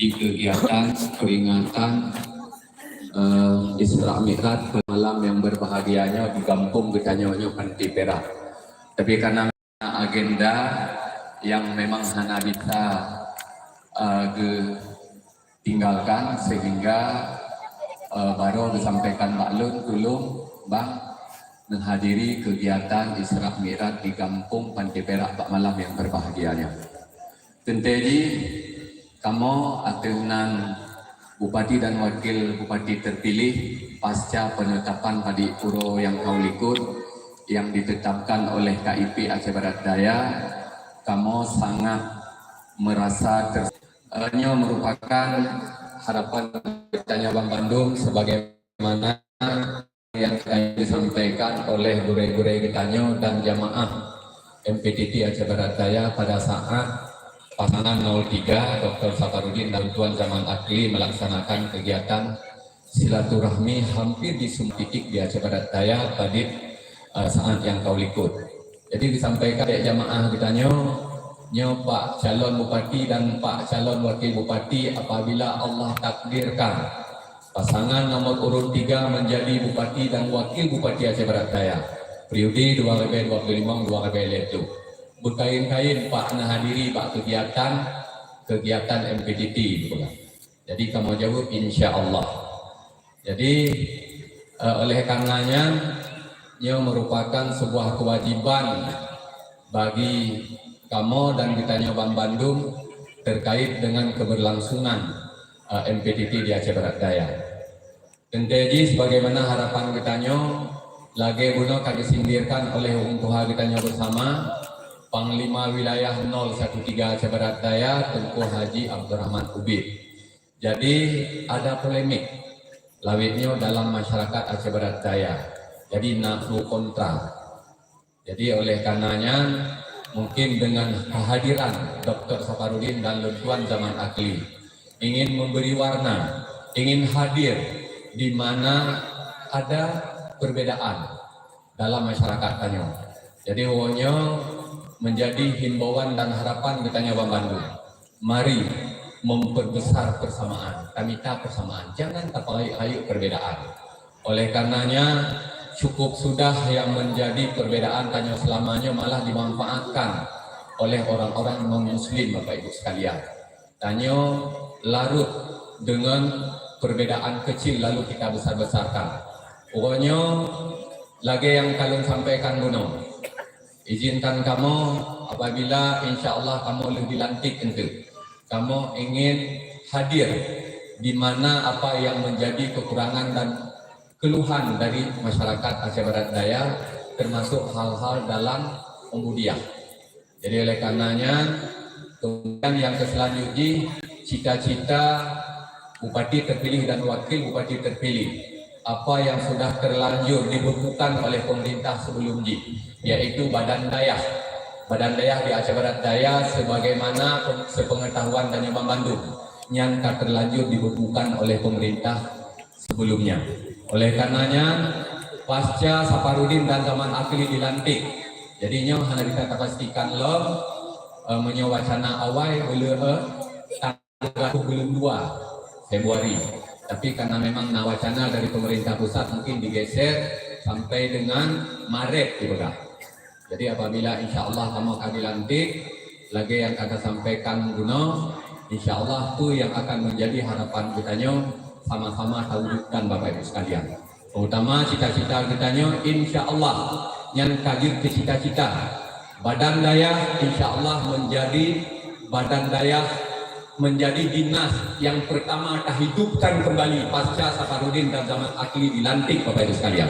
di kegiatan peringatan Isra Mi'raj malam yang berbahagianya di kampung Getanyo Panti Perak. Tapi karena agenda yang memang hana bisa tinggalkan sehingga baru disampaikan maklum tulung bang menghadiri kegiatan Isra Mi'raj di kampung Panti Perak Pak malam yang berbahagianya. Tentang kamu atunan Bupati dan Wakil Bupati terpilih pasca penetapan Padi Puro yang kau likut yang ditetapkan oleh KIP Aceh Barat Daya, kamu sangat merasa merupakan harapan Tanya Bang Bandung sebagaimana yang disampaikan oleh gure-gure Getanyo dan jamaah MPTT Aceh Barat Daya pada saat pasangan 03 Dr. Safarudin dan Tuan Zaman Akli melaksanakan kegiatan silaturahmi hampir di semua titik di Aceh Barat Daya pada saat yang kau likut. Jadi disampaikan oleh jamaah Getanyo, Pak calon bupati dan Pak calon wakil bupati apabila Allah takdirkan pasangan nomor urut 3 menjadi bupati dan wakil bupati Aceh Barat Daya periode 2025-2030. Berkain-kain Pak hadiri Pak kegiatan MPTT. Jadi kamu jawab insya Allah. Jadi oleh karenanya ia merupakan sebuah kewajiban bagi kamu dan Getanyo Bang Bandung terkait dengan keberlangsungan MPTT di Aceh Barat Daya. Tentunya sebagaimana harapan Getanyo lagi guna kami sindirkan oleh Tuhan Getanyo bersama Panglima Wilayah 013 Aceh Barat Daya Tengku Haji Abdurrahman Ubid. Jadi ada polemik lawitnya dalam masyarakat Aceh Barat Daya. Jadi nak pro kontra. Jadi oleh karenanya mungkin dengan kehadiran Dr. Safarudin dan Tuan Zaman Akli ingin memberi warna, ingin hadir di mana ada perbedaan dalam masyarakat Tanyo. Jadi hanya menjadi himbauan dan harapan Getanyo Bang Bandung. Mari memperbesar persamaan, kamita persamaan, jangan tapai-ayu perbedaan. Oleh karenanya cukup sudah yang menjadi perbedaan Tanyo selamanya malah dimanfaatkan oleh orang-orang non-muslim Bapak Ibu sekalian. Tanyo larut dengan perbedaan kecil lalu kita besar-besarkan. Pokoknya lagi yang kalian sampaikan Buno. Izinkan kamu apabila insya Allah kamu lebih lantik tentu. Kamu ingin hadir di mana apa yang menjadi kekurangan dan keluhan dari masyarakat Aceh Barat Daya termasuk hal-hal dalam pembudian. Jadi oleh karenanya kemudian yang selanjutnya cita-cita Bupati terpilih dan Wakil Bupati terpilih apa yang sudah terlanjur dibutuhkan oleh pemerintah sebelumnya, yaitu Badan Dayah di Aceh Barat Daya sebagaimana sepengetahuan Tanyo Bang Bandung yang tak terlanjur dibutuhkan oleh pemerintah sebelumnya. Oleh karenanya pasca Safarudin dan Zaman Akli dilantik, jadinya hanya kita pastikan lo menyewacana awal tanggal bulan 2 Februari. Tapi karena memang wacana dari pemerintah pusat mungkin digeser sampai dengan Maret dipegang. Jadi apabila insya Allah kamu akan dilantik, lagi yang akan sampaikan Guno, insya Allah itu yang akan menjadi harapan Getanyo sama-sama wujudkan Bapak Ibu sekalian. Terutama cita-cita Getanyo insya Allah yang kajir ke cita-cita. Badan Daya insya Allah menjadi Badan Daya menjadi dinas yang pertama terhidupkan kembali pasca Safarudin dan Zaman Akli dilantik Bapak Ibu sekalian.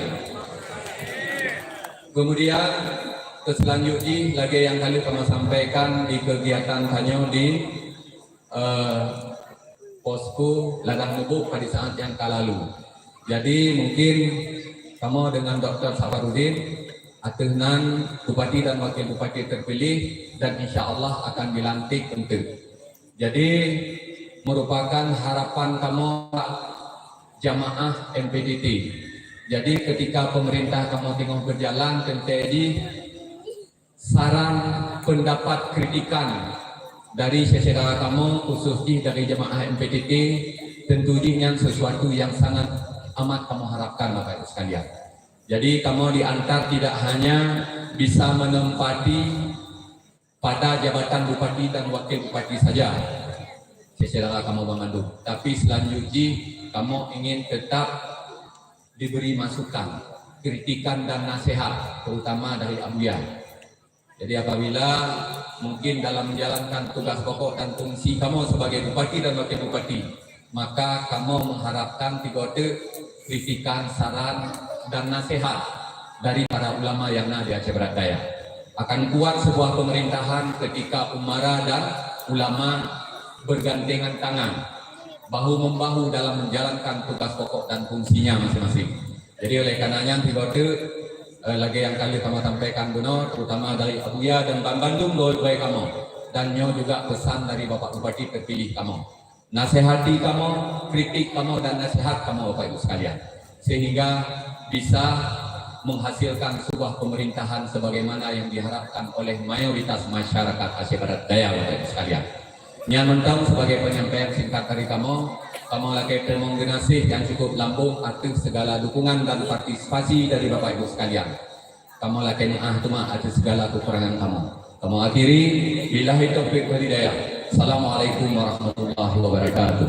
Kemudian selanjutnya lagi yang kali kami sampaikan di kegiatan Tanyo di posko ladang lubuk pada saat yang lalu. Jadi mungkin kamu dengan Dr. Safarudin atunan Bupati dan Wakil Bupati terpilih dan insya Allah akan dilantik tentu. Jadi merupakan harapan kamu jamaah MPTT. Jadi ketika pemerintah kamu tengok berjalan tentu saran pendapat kritikan dari saudara kamu khususnya dari jemaah MPTT tentunya sesuatu yang sangat amat kamu harapkan Bapak Ibu sekalian. Jadi kamu diantar tidak hanya bisa menempati pada jabatan bupati dan wakil bupati saja, saudara kamu Bang, tapi selanjutnya kamu ingin tetap diberi masukan, kritikan dan nasihat, terutama dari Abuya. Jadi apabila mungkin dalam menjalankan tugas pokok dan fungsi kamu sebagai bupati dan wakil bupati, maka kamu mengharapkan tiga kritikan, saran, dan nasihat dari para ulama yang ada di Aceh Barat Daya. Akan kuat sebuah pemerintahan ketika umara dan ulama bergandengan tangan, bahu-membahu dalam menjalankan tugas pokok dan fungsinya masing-masing. Jadi oleh karenanya tiga lagi yang kali kamu sampaikan benar, terutama dari Abuya dan Bang Bandung baik kamu, dan juga pesan dari Bapak Bupati terpilih kamu, nasihati kamu, kritik kamu dan nasihat kamu Bapak Ibu sekalian, sehingga bisa menghasilkan sebuah pemerintahan sebagaimana yang diharapkan oleh mayoritas masyarakat Aceh Barat Daya Bapak Ibu sekalian. Yang mentang sebagai penyampaian singkat dari kamu lagi termonggenasih yang cukup lambung atas segala dukungan dan partisipasi dari Bapak Ibu sekalian. Kamu lagi tuma atas segala kekurangan kamu. Kamu akhiri, billahi taufiq wal hidayah. Assalamualaikum warahmatullahi wabarakatuh.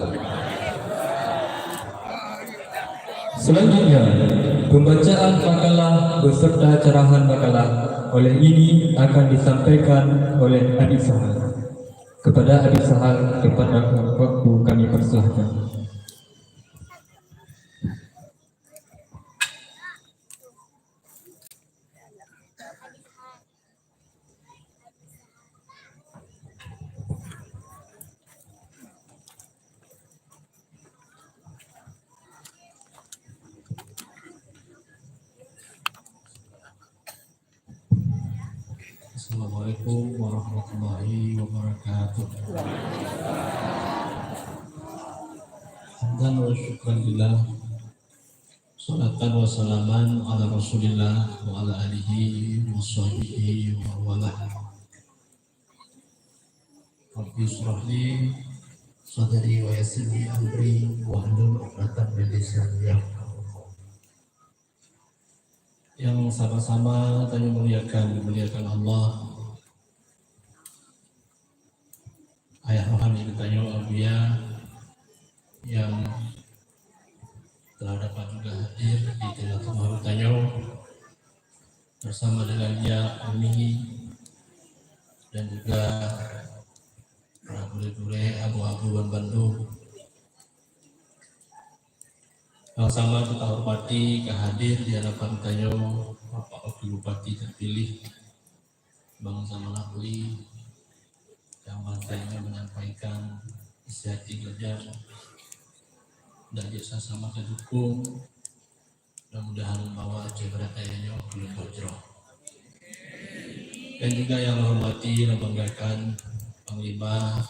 Selanjutnya, pembacaan makalah beserta cerahan makalah oleh ini akan disampaikan oleh Adik Sahal. Kepada Adik Sahal, kepada waktu kami persilahkan. Assalamualaikum warahmatullahi wabarakatuh. Hamdan wa syukran lillah, salatan wa salaman ala rasulillah wa ala alihi wa sahbihi wa walah. Rabbi shrah li sadri wa yassir li amri wa hlul 'uqdatam min lisani yafqahu qawli. Yang sama-sama kami muliakan Allah, ayah rohani bertanya Abuya yang telah dapat juga hadir di Tilatul bertanya bersama dengan dia Umi dan juga para bule-bule abu-abu Bang Bandung. Yang sama kita hormati kehadir di hadapan tanya Bapak Wakil Bupati terpilih Bang Zaman Akli yang bantainya menyampaikan isi hati kerja dan jasa sama kedukung, mudah-mudahan membawa Aceh Barat Daya Wakil Bojro. Dan juga yang menghormati dan membanggakan Panglima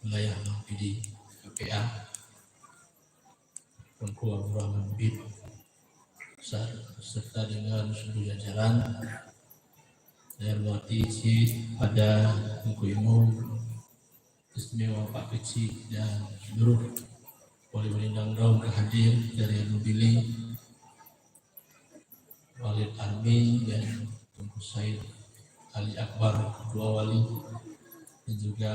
Wilayah Lampidi KPA Tengku Abdul Rahman bin serta dengan seluruh jajaran saya hormati pada Tengku Imam istimewa Pak Kecil dan seluruh wali Lindang Daun hadir dari Nubili, Walid Armi dan Tengku Said Ali Akbar, dua wali, dan juga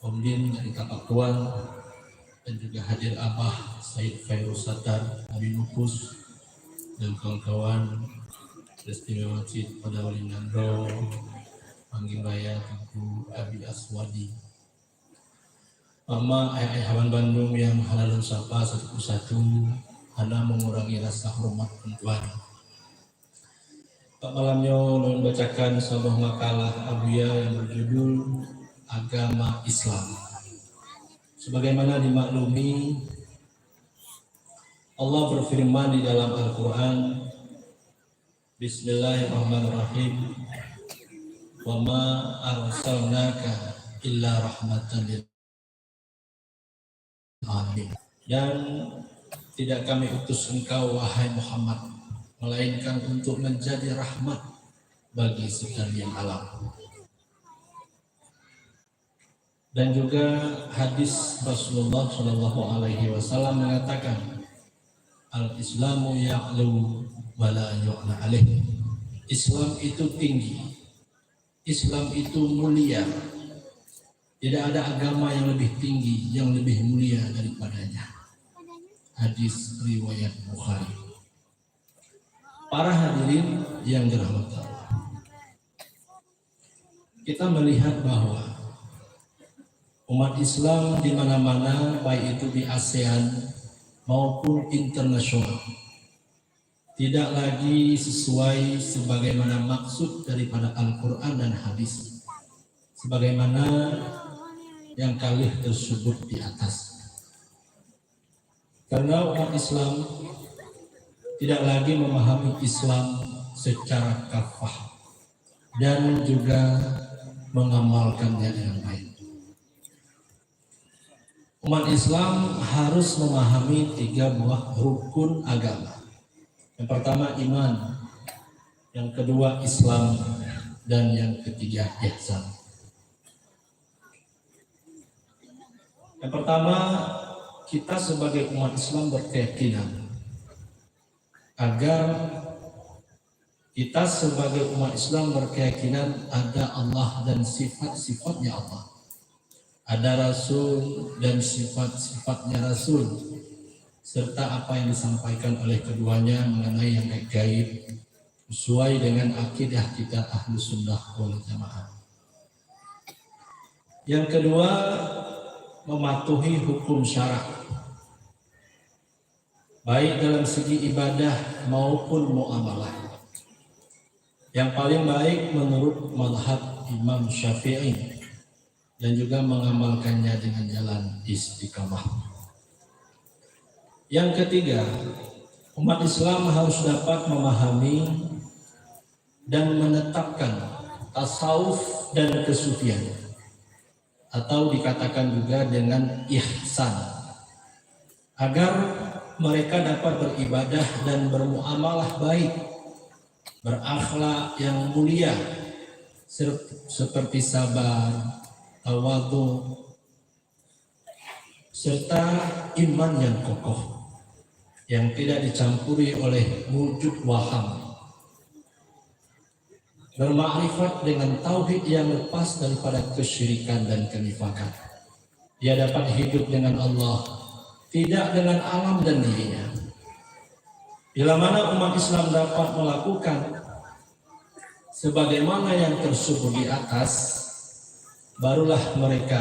Om Din dari Tapak Tuan, dan juga hadir Abah Said Fairuz Satar, Abi Nupus, dan kawan-kawan istimewa Cid pada Wali Nandro, Panggil Raya Tengku Abi Aswadi. Mama ayah Hawan Bandung yang halalun sapa satu persatu, hana mengurangi rasa hormat perempuan. Pak malamnya membacakan sebuah makalah Abuya yang berjudul Agama Islam. Sebagaimana dimaklumi, Allah berfirman di dalam Al-Quran, Bismillahirrahmanirrahim, wa ma arsalnaka illa rahmatan lil alamin. Dan tidak kami utus engkau wahai Muhammad melainkan untuk menjadi rahmat bagi sekalian alam. Dan juga hadis Rasulullah Shallallahu Alaihi Wasallam mengatakan, al-Islamu ya'lu wa la yu'la alaih. Islam itu tinggi, Islam itu mulia. Tidak ada agama yang lebih tinggi, yang lebih mulia daripadanya. Hadis riwayat Bukhari. Para hadirin yang dirahmati Allah, kita melihat bahwa umat Islam di mana-mana, baik itu di ASEAN maupun internasional, tidak lagi sesuai sebagaimana maksud daripada Al-Quran dan hadis, sebagaimana yang kali tersebut di atas. Karena umat Islam tidak lagi memahami Islam secara kafah dan juga mengamalkannya dengan baik. Umat Islam harus memahami 3 buah rukun agama. Yang pertama iman, yang kedua Islam, dan yang ketiga ihsan. Yang pertama, kita sebagai umat Islam berkeyakinan agar kita sebagai umat Islam berkeyakinan ada Allah dan sifat-sifatnya Allah. Ada Rasul dan sifat-sifatnya Rasul, serta apa yang disampaikan oleh keduanya mengenai yang gaib, sesuai dengan akidah kita Ahlus Sunnah wal Jamaah. Yang kedua, mematuhi hukum syarak, baik dalam segi ibadah maupun muamalah. Yang paling baik menurut mazhab Imam Syafi'i, dan juga mengamalkannya dengan jalan istiqamah. Yang ketiga, umat Islam harus dapat memahami dan menetapkan tasawuf dan kesufian, atau dikatakan juga dengan ihsan, agar mereka dapat beribadah dan bermuamalah baik, berakhlak yang mulia, seperti sabar, tawadhu, serta iman yang kokoh, yang tidak dicampuri oleh wujud waham, bermakrifat dengan tauhid yang lepas daripada kesyirikan dan kenifakan. Dia dapat hidup dengan Allah, tidak dengan alam dan dirinya. Bila mana umat Islam dapat melakukan sebagaimana yang tersebut di atas, barulah mereka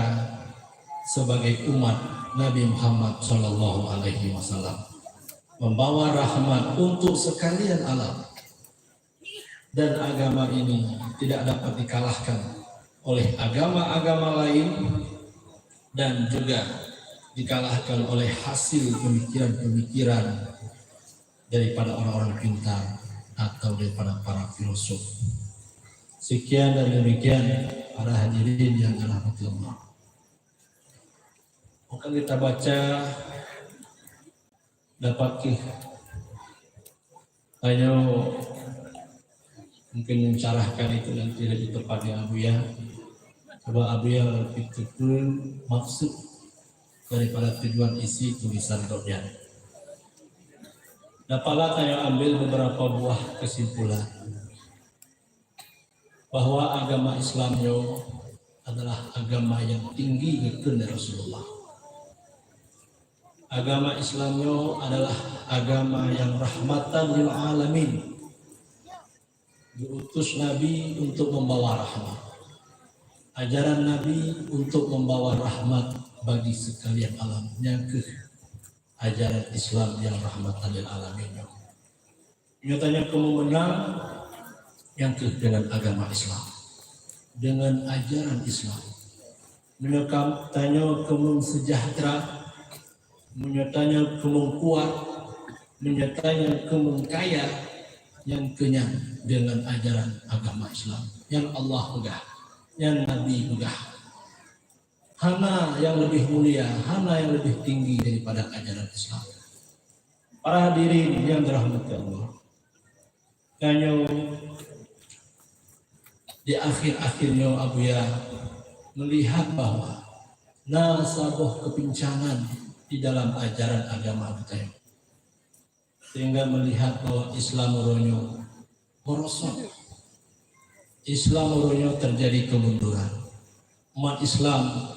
sebagai umat Nabi Muhammad Shallallahu Alaihi Wasallam membawa rahmat untuk sekalian alam, dan agama ini tidak dapat dikalahkan oleh agama-agama lain, dan juga dikalahkan oleh hasil pemikiran-pemikiran daripada orang-orang pintar atau daripada para filosof. Sekian dan demikian para hadirin yang dirahmati Allah. Maka kita baca dapat hanya mungkin mencarahkan itu nanti lebih tepatnya Abuya. Coba Abuya berpikir maksud daripada tujuan isi tulisan doanya. Dapatlah saya ambil beberapa buah kesimpulan bahwa agama Islam adalah agama yang tinggi dari Rasulullah. Agama Islam adalah agama yang rahmatan lil alamin. Diutus Nabi untuk membawa rahmat. Ajaran Nabi untuk membawa rahmat bagi sekalian alam. Yang ajaran Islam yang rahmatan lil alamin. Nyatanya kamu menang yang dengan agama Islam, dengan ajaran Islam. Menyatanya kamu sejahtera, menyatanya kamu kuat, menyatanya kamu kaya, yang kenyang dengan ajaran agama Islam yang Allah pegang, yang Nabi pegang. Hana yang lebih mulia, hana yang lebih tinggi daripada ajaran Islam. Para hadirin yang dirahmati Allah, kanyo di akhir-akhirnya Abuya melihat bahwa nasabuh kepincangan di dalam ajaran agama kita, sehingga melihat bahwa Islam ronyo merosot, Islam ronyo terjadi kemunduran. Umat Islam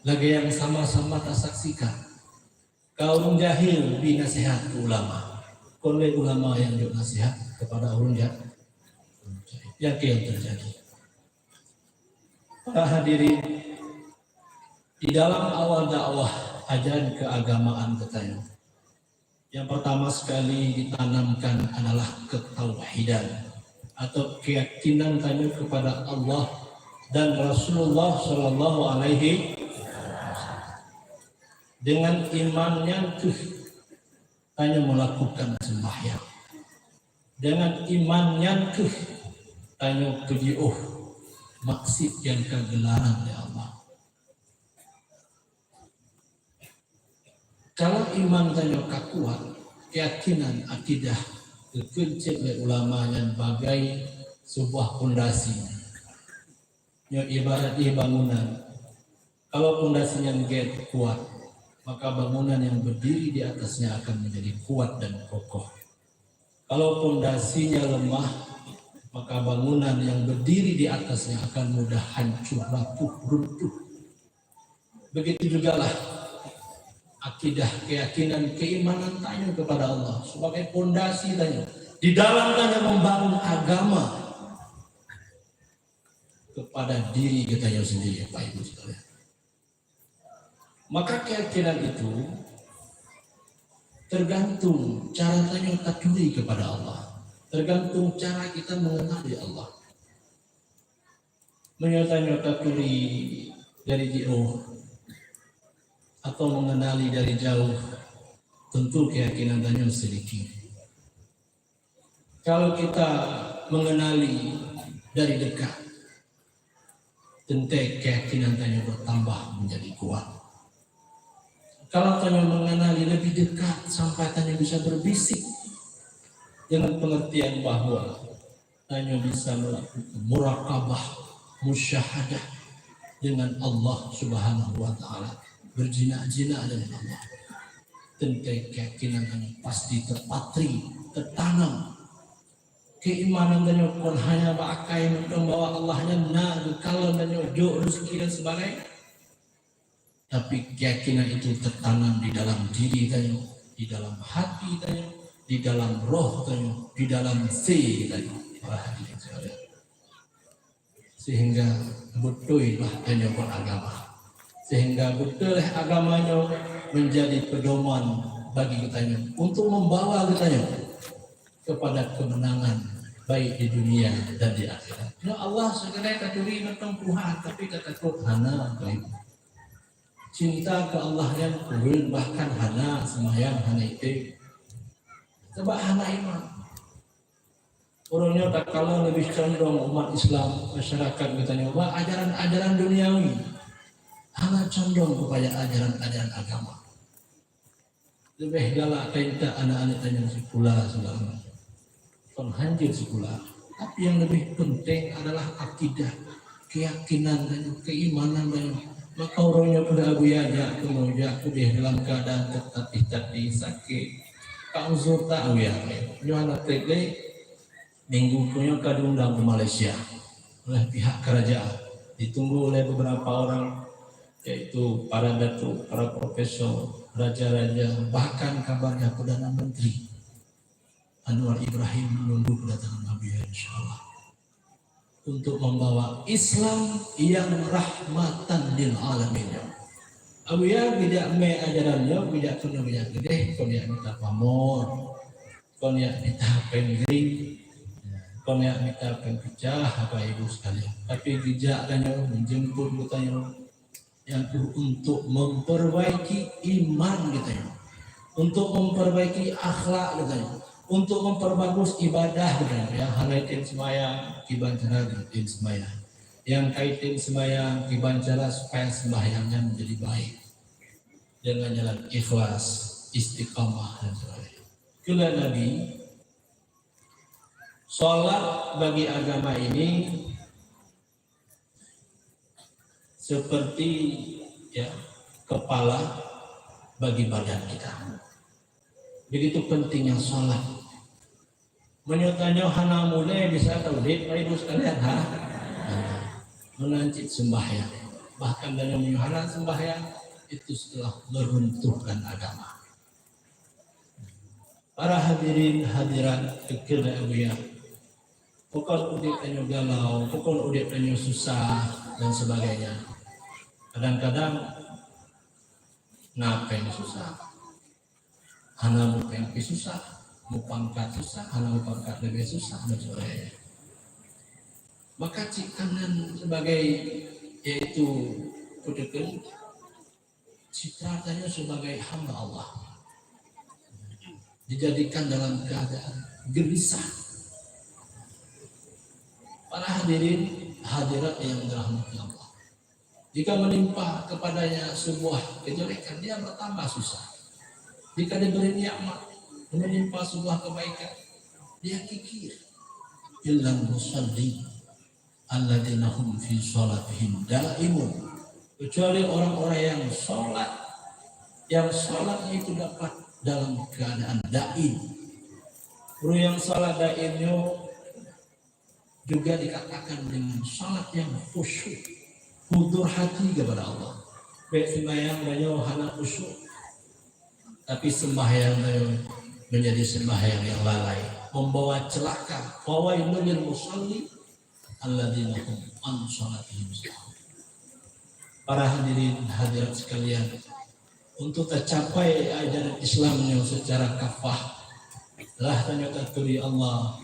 lagi yang sama-sama tak saksikan kaum jahil binasihat ke ulama, oleh ulama yang juga nasihat kepada orang jahil. Yang terjadi. Para hadirin, di dalam awal dakwah ajaran keagamaan kita, yang pertama sekali ditanamkan adalah ketauhidan atau keyakinan tanya kepada Allah dan Rasulullah Shallallahu Alaihi Wasallam. Dengan imannya tanya melakukan sembahyang. Dengan imannya tanya kejiuh maksud yang kegelaran oleh Allah. Kalau iman tanya kuat, keyakinan akidah dikencing oleh ulama yang bagai sebuah pondasi. Yang ibarat di bangunan. Kalau pondasinya kuat, maka bangunan yang berdiri di atasnya akan menjadi kuat dan kokoh. Kalau pondasinya lemah, maka bangunan yang berdiri di atasnya akan mudah hancur, rapuh, runtuh. Begitu juga lah akidah, keyakinan, keimanan tanya kepada Allah sebagai pondasi tanya. Di dalam tanya membangun agama kepada diri kita yang sendiri, Pak Ibu sekalian. Maka keyakinan itu tergantung cara tanya takuri kepada Allah. Tergantung cara kita mengenali Allah. Menyatakan takuri dari jauh atau mengenali dari jauh, tentu keyakinan tanya sedikit. Kalau kita mengenali dari dekat, tentu keyakinan tanya bertambah menjadi kuat. Kalau tanya mengenali lebih dekat sampai tanya bisa berbisik dengan pengertian bahwa tanya bisa melakukan muraqabah, musyahadah dengan Allah Subhanahu wa taala, berjina-jina dengan Allah. Tentu keyakinan tanya pasti terpatri, tertanam. Keimanan tanya bukan hanya bakai membawa Allahnya kalau tanya jo rezeki dan sebagainya. Tapi keyakinan itu tertanam di dalam diri tanya, di dalam hati tanya, di dalam roh tanya, di dalam tanya. Sehingga betullah tanya beragama. Sehingga betullah agamanya menjadi pedoman bagi kita untuk membawa kita kepada kemenangan baik di dunia dan di akhirat. Ya Allah segala katuri tentang Tuhan, tapi kata hana baik. Cinta ke Allah yang kurun, bahkan hana semayang hana itu sebab hana iman. Orangnya tak kalah lebih condong umat Islam, masyarakat katanya bahwa ajaran-ajaran duniawi hana condong kepada ajaran-ajaran agama. Lebih galak tenta anak-anak tanya sekolah segala macam, penghancur sekolah. Tapi yang lebih penting adalah akidah, keyakinan dan keimanan dan maka orangnya pada Abu Yahya kemudian dia dalam keadaan tertatih-tatih sakit kauzur tahu ya Yohana Tete minggu punya diundang ke Malaysia oleh pihak kerajaan, ditunggu oleh beberapa orang yaitu para datuk, para profesor, raja-raja, bahkan kabarnya Perdana Menteri Anwar Ibrahim menunggu kedatangan Abu Yahya insyaallah untuk membawa Islam yang rahmatan lil alamin. Abu Yahya tidak ajarannya, tidak kena banyak gede, kau tidak minta pamor, kau tidak minta penggering, kau tidak minta pengpecah apa ibu sekalian. Tapi bijaknya menjemput katanya yang untuk memperbaiki iman katanya, untuk memperbaiki akhlak katanya, untuk memperbagus ibadah katanya. Yang kaitin semayang kibancara kaitin semayang, yang kaitin semayang kibancara supaya sembahyangnya menjadi baik dengan jalan ikhlas, istiqamah dan sebagainya. Kala Nabi, sholat bagi agama ini seperti ya kepala bagi badan kita. Begitu pentingnya sholat. Menyutanya hana mulai bisa tauhid, ibu sekalian ha. Menancit sembahyang. Bahkan dalam menyuhana sembahyang itu setelah meruntuhkan agama. Para hadirin hadirat kekira abiyah. Pukul udip tanyo galau, pukul udip tanyo susah dan sebagainya. Kadang-kadang ngapain susah? Hana mau pengen susah, mau pangkat susah, hana mau pangkat lebih susah dan sebagainya. Maka cikanan sebagai yaitu kudekan citratanya sebagai hamba Allah dijadikan dalam keadaan gelisah. Para hadirin hadirat yang dirahmati Allah, jika menimpa kepadanya sebuah kejelekan, dia bertambah susah. Jika diberi nikmat menimpa sebuah kebaikan, dia kikir. Illal musalli alladzina hum fi sholatihim daimun, kecuali orang-orang yang sholatnya itu dapat dalam keadaan daim. Yang sholat daimnya juga dikatakan dengan sholat yang khusyuk, hudur hati kepada Allah. Baik sembahyang banyak hana khusyuk, tapi sembahyang menjadi sembahyang yang lalai, membawa celaka. Fawailul lil musalli alladzina hum an sholatihim sahun. Para hadirin hadirat sekalian, untuk tercapai ajaran Islam yang secara kafah, telah taturi Allah,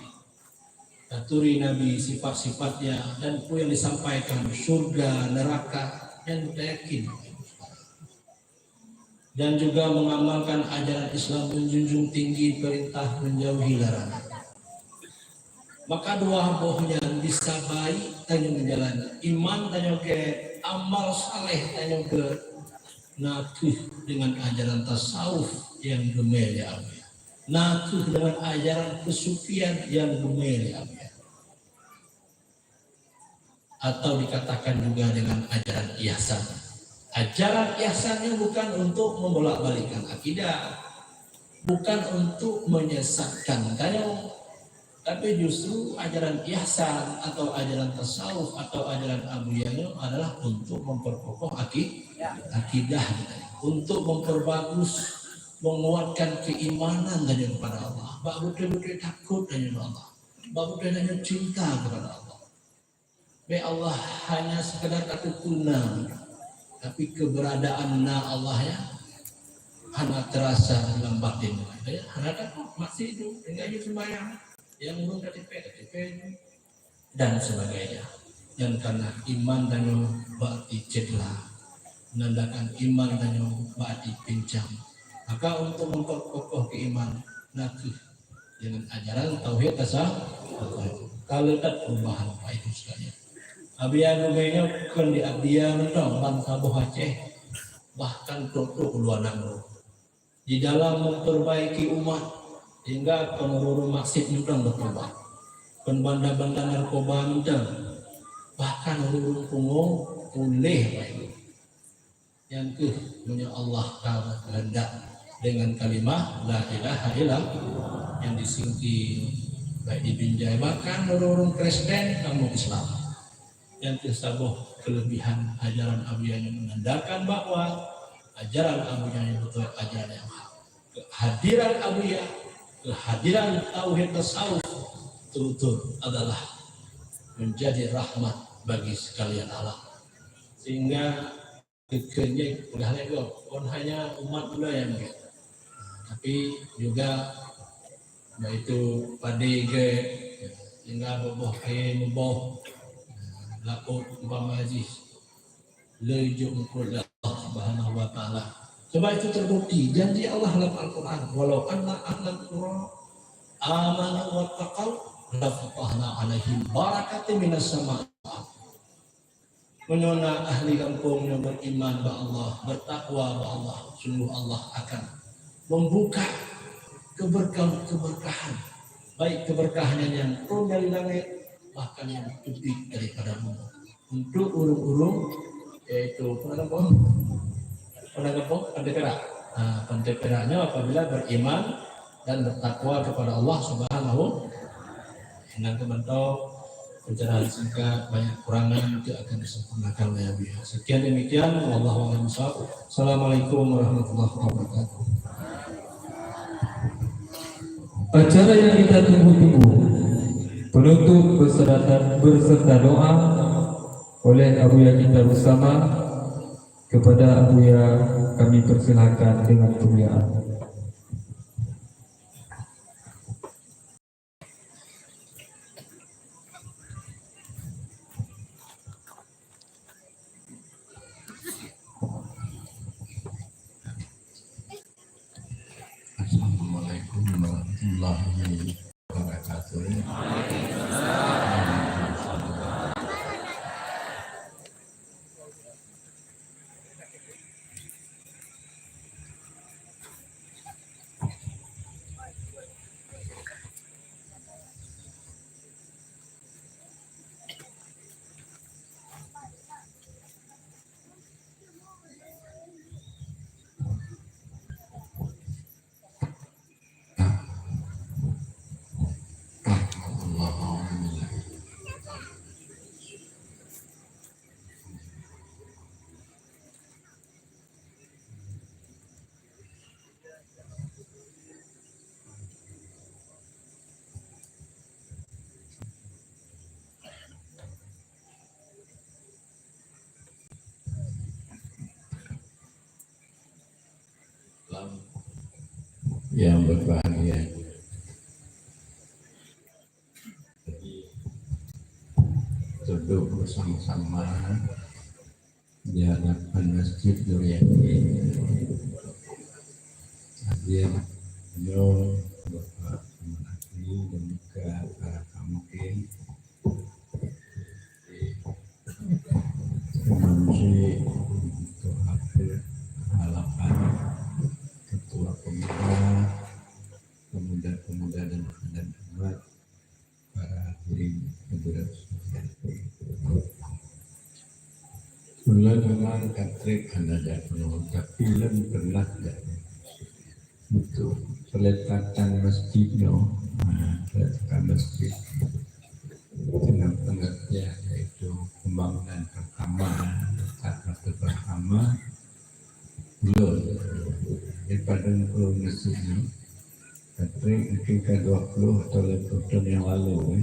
taturi Nabi sifat-sifatnya, dan apa yang disampaikan surga, neraka, yang kita yakin. Dan juga mengamalkan ajaran Islam menjunjung tinggi perintah menjauhi larangan. Maka dua bohnya bisa baik tanya menjalani iman, tanya ke amal saleh, tanya ke natuh dengan ajaran tasawuf yang gemel ya Allah, natuh dengan ajaran kesufian yang gemel ya Allah, atau dikatakan juga dengan ajaran ihsan. Ajaran ihsannya bukan untuk membolak-balikan akidah, bukan untuk menyesatkan tanya, tapi justru ajaran ihsan atau ajaran tasawuf atau ajaran abuyanya adalah untuk memperkokoh akidah, untuk memperbagus, menguatkan keimanan dari kepada Allah. Bak betul-betul takut dari Allah, bak betul-betul cinta kepada Allah. Be Allah hanya sekedar takut tuna, tapi keberadaan Allah ya hanya terasa dalam batin. Hanya takut masih hidup, tinggal sembahyang, yang belum KTP dan sebagainya. Dan karena iman dan bakti cedera, menandakan iman dan bakti pincang, maka untuk memperkokoh keimanan nakih dengan ajaran tauhid tasawuf, kalau tak perubahan apa itu sekalian. Abian ubahnya kan di abian dong bangsa Boh Aceh, bahkan untuk luar negeri di dalam memperbaiki umat hingga penurun maksud mudah berubah, penbanda-banda narkoba mudah, bahkan urung pungung boleh baik. Yang punya Allah taala kehendak dengan kalimat la ilaha illallah yang disingki baik dibinjai, bahkan urung Kristen kamu Islam. Yang tersabuk kelebihan ajaran abiyah yang menandakan bahwa ajaran abiyah yang betul ajaran yang hak. Kehadiran abiyah, kehadiran tauhid tasawuf betul-betul adalah menjadi rahmat bagi sekalian alam, sehingga kekenye oleh bukan hanya umat pula yang begitu, tapi juga yaitu padege hingga boboh boboh lakut umpamaji lejuk kepada Allah Subhanahu wa taala. Coba itu terbukti janji Allah dalam Al-Qur'an, walau anna ahlal qura amanu wattaqau la fatahna 'alaihim barakatin minas sama'. Menona ahli kampung yang beriman ba Allah, bertakwa ba Allah, sungguh Allah akan membuka keberkahan, baik keberkahannya yang turun dari langit, bahkan yang lebih daripada bumi, untuk urung-urung yaitu pantai perak. Nah, pantai peraknya apabila beriman dan bertakwa kepada Allah Subhanahu. Nanti mentau pencerahan singkat banyak kurangan itu akan disempurnakan oleh Nabi. Sekian demikian. Wallahu a'lam bishawab. Assalamualaikum warahmatullahi wabarakatuh. Acara yang kita tunggu-tunggu penutup berserta doa oleh Abuya kita bersama. Kepada Abuya kami persilakan dengan kemuliaan. Assalamualaikum warahmatullahi wabarakatuh. Yang berbahagia, duduk bersama-sama di hadapan Masjid Nuryati. Hadir beliau, Bapak Menteri dan juga para pemimpin, Menteri untuk halapan, Ketua Pemuda dan umat, para hadirin hadirat sekalian. Mula memang katrik ada penuh, tapi belum pernah untuk peletakan masjidnya, peletakan masjid dengan pengertian yaitu pembangunan pertama, tahap pertama belum daripada belum masjidnya. Katrik mungkin ke 20 atau lebih tahun yang lalu.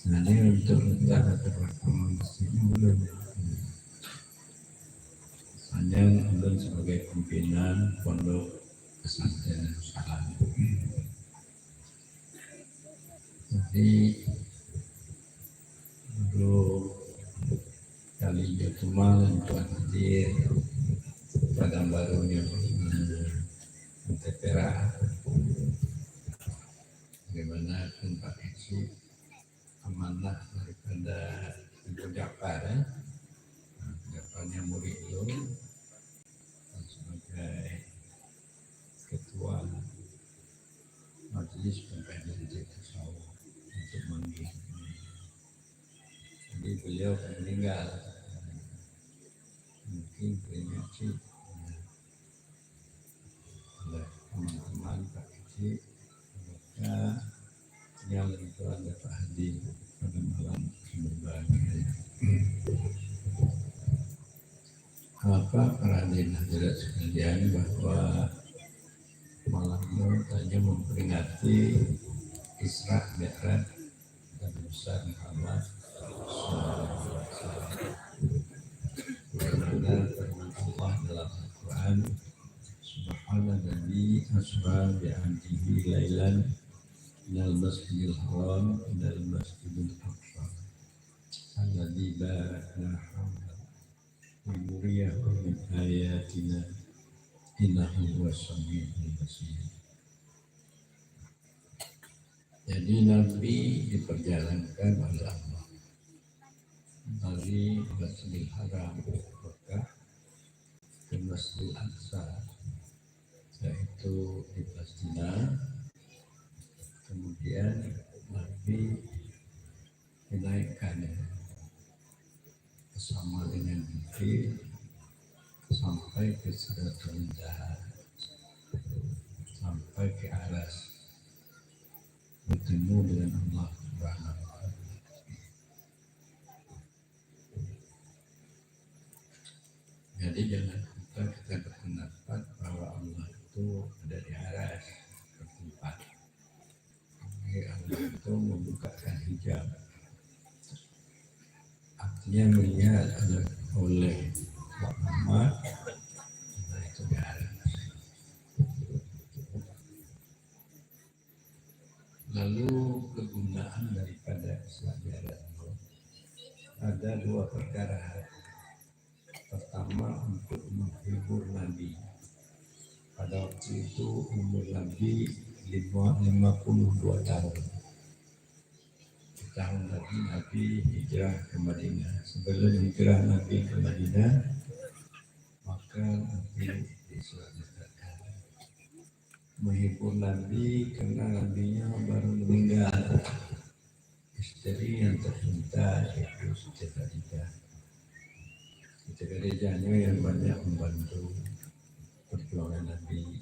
Nah, ini untuk letak pertama masjidnya belum. Hanya belum sebagai pimpinan pondok pesantren Nusantara. Jadi dulu kali Jatumal dan Tuan Hadir pada barunya Mentepera, bagaimana tempat isi amanah daripada Ibu Jafar, Jafarnya murid itu sebagai ketua majelis pengkajian tasawuf untuk manggil. Jadi beliau meninggal, mungkin peringati oleh teman-teman Pak Kecil, maka yang Tuan Bapak hadir pada malam berbahagia. Apa para hadirat sekalian, bahwa malam ini hanya memperingati Isra Mi'raj Nabi besar Muhammad karena firman Allah dalam Al-Quran, Subhanalladzi asra bi'abdihi lailan minal masjidil haram ilal masjidil aqsa alladzi barakna hawlahu linuriyahu min ayatina innahu huwas samiul basir. Jadi Nabi diperjalankan oleh Allah dari Masjidil Haram Mekah ke Masjidil Aqsa, yaitu di Palestina. Kemudian Nabi dinaikkan bersama dengan terakhir sampai ke Sidratul Muntaha, sampai ke aras, bertemu dengan Allah Subhanahu wa Ta'ala. Jadi jangan kita berpendapat bahwa Allah itu ada di aras bertempat. Allah itu membukakan hijab, artinya melihat oleh Muhammad itu di aras. Lalu kegunaan daripada pelajaran itu ada dua perkara. Pertama, untuk menghibur Nabi. Pada waktu itu umur Nabi 52 tahun. Di tahun lagi Nabi hijrah ke Madinah. Sebelum hijrah Nabi ke Madinah, maka Nabi diselamatkan. Menghibur Nabi karena Nabinya baru meninggal. Istri yang tercinta yaitu Siti Khadijah. Siti Khadijahnya yang banyak membantu perjuangan Nabi.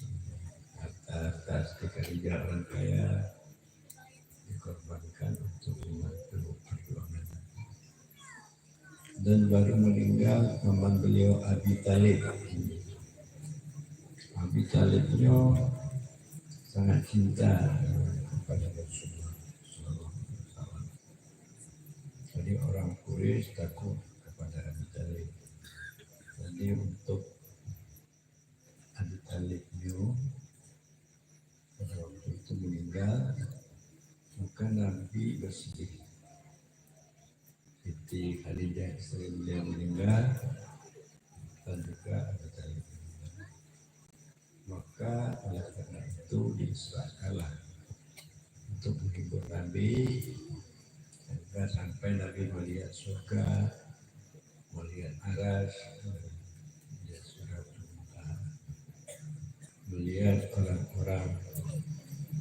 Atas Siti Khadijah orang kaya dikorbankan untuk membantu perjuangan Nabi. Dan baru meninggal paman beliau Abi Thalib. Abi Thalibnya sangat cinta kepada Rasulullah SAW. Jadi orang Quraisy takut kepada Abi Thalib. Jadi untuk Abi Thalib pada waktu itu meninggal, maka Nabi bersedih. Siti Khadijah istri beliau meninggal, dan juga Abi Thalib meninggal. Maka oleh karena itu diserahkanlah untuk menghibur Nabi sampai Nabi melihat surga, melihat aras, melihat Sidratul Muntaha, melihat orang-orang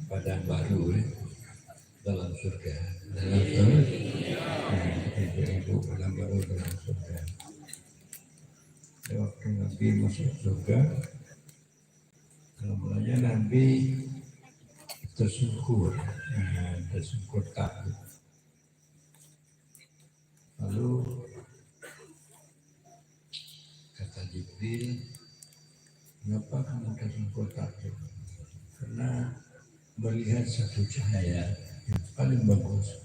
padang baru dalam surga, ibu-ibu padang baru dalam surga. Waktu Nabi masuk surga, kalau mulanya Nabi tersungkur takut. Lalu kata Jibril, "Kenapa kamu tersungkur takut?" Karena melihat satu cahaya yang paling bagus.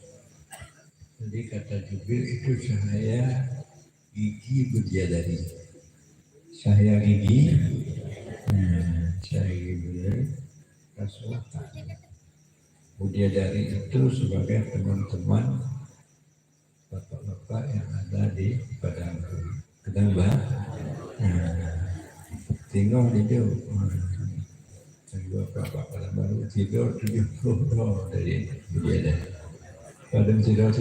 Jadi kata Jibril, itu cahaya gigi bidadari. Cahaya gigi, cahaya gigi bidadari. Rasulullah takut. Bidadari itu sebagai teman-teman bapak-bapak yang ada di padang Kedambah. Tinggal di dia. Dua bapak padang baru tidur 70 dari bidadari. Padang tidur.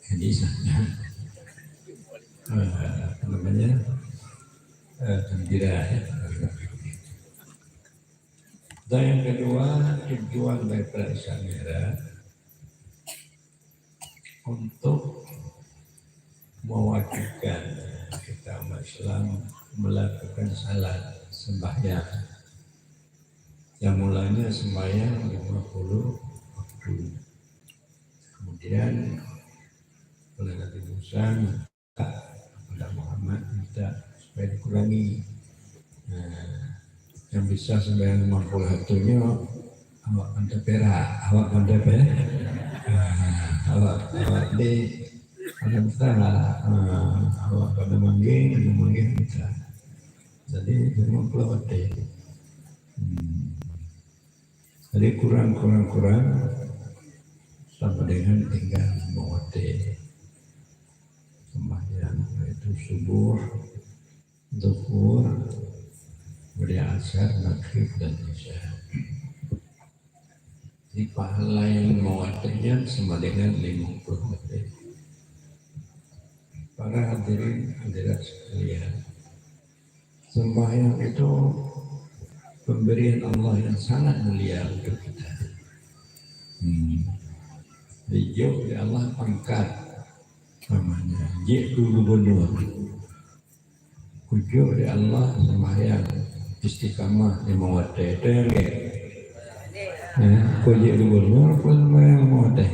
Jadi gembira. Dan yang kedua, tujuan daripada Isra Mi'raj untuk mewajibkan kita umat Islam melakukan salat sembahyang. Yang mulanya sembahyang 50 waktu. Kemudian oleh Nabi Musa minta kepada Muhammad minta supaya dikurangi. Yang bisa sembahyang 50 waktunya awak pandai perak, awak di ada salah, awak pada manggil kita. Jadi 50 waktu. Jadi kurang sampai dengan tinggal waktu sembahyang, yaitu subuh, zuhur, kemudian asar, maghrib dan isya. Di pahala yang mewakilnya sama dengan 50 waktu. Para hadirat sekalian, sembahyang itu pemberian Allah yang sangat mulia untuk kita. beliau oleh Allah pangkat namanya Jekku Gubernur, ujuk oleh Allah sembahyang istiqamah di Mawateh terek. Kau Jek Gubernur pun sembahyang Mawateh.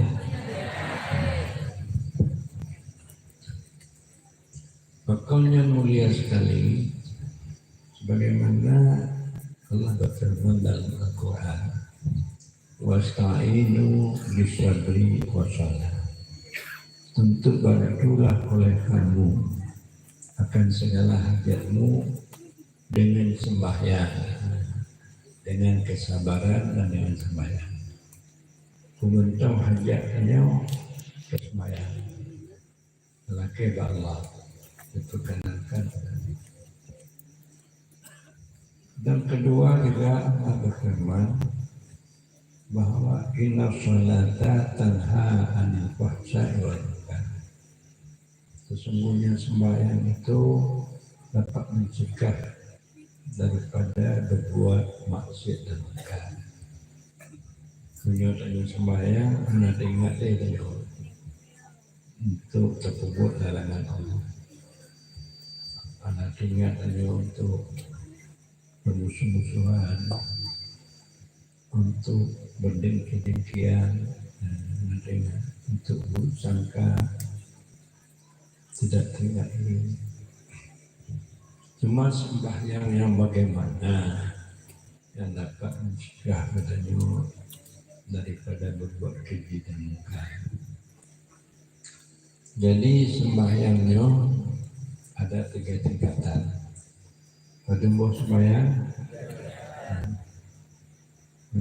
Makamnya mulia sekali, sebagaimana Allah berfirman dalam Al-Quran, wasta'inu bisabri wasalah. Untuk bantulah oleh kamu akan segala hajatmu dengan sembahyang, dengan kesabaran dan dengan sembahyang. Kumentau hajatnya kesembahyang. Laki Allah diperkenankan. Dan kedua juga Allah berfirman bahwa inna sholata tanha anil fahsya'i wal munkar. Sesungguhnya sembahyang itu dapat mencegah daripada berbuat maksiat dan munkar. Menyatakan sembahyang anda ingat dari Allah untuk terpubuk larangan Allah. Anda ingat hanya untuk bermusuh-musuhan, untuk berdengki-dengkian, untuk buruk sangka, tidak teringat ini. Cuma sembahyang yang bagaimana yang dapat mencegah badannya daripada berbuat keji dan munkar. Jadi sembahyangnya ada 3 tingkatan. Pada sembahyang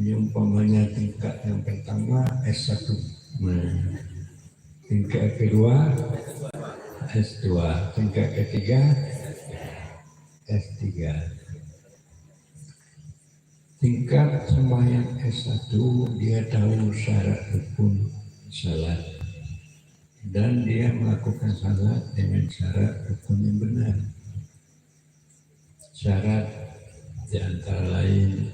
umpamanya tingkat yang pertama S1, tingkat kedua S2, tingkat ketiga S3. Tingkat sembahyang S1 dia tahu syarat rukun salat dan dia melakukan salat dengan syarat rukun yang benar. Syarat di antara lain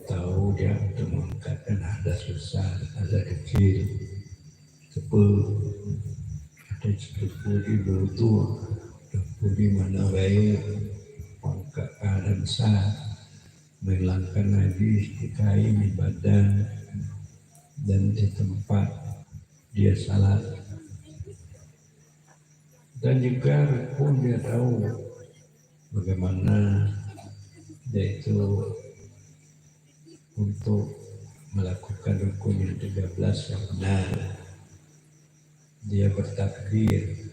tahu dia untuk mengangkatkan hadas besar, hadas kecil, sepul, ada sepul di beruntung, sepul di mana baik, mengangkat hadas besar, menghilangkan najis di kain, di badan, dan di tempat dia salat. Dan juga rukun dia tahu bagaimana yaitu untuk melakukan rukun yang 13 yang benar. Dia bertakbir,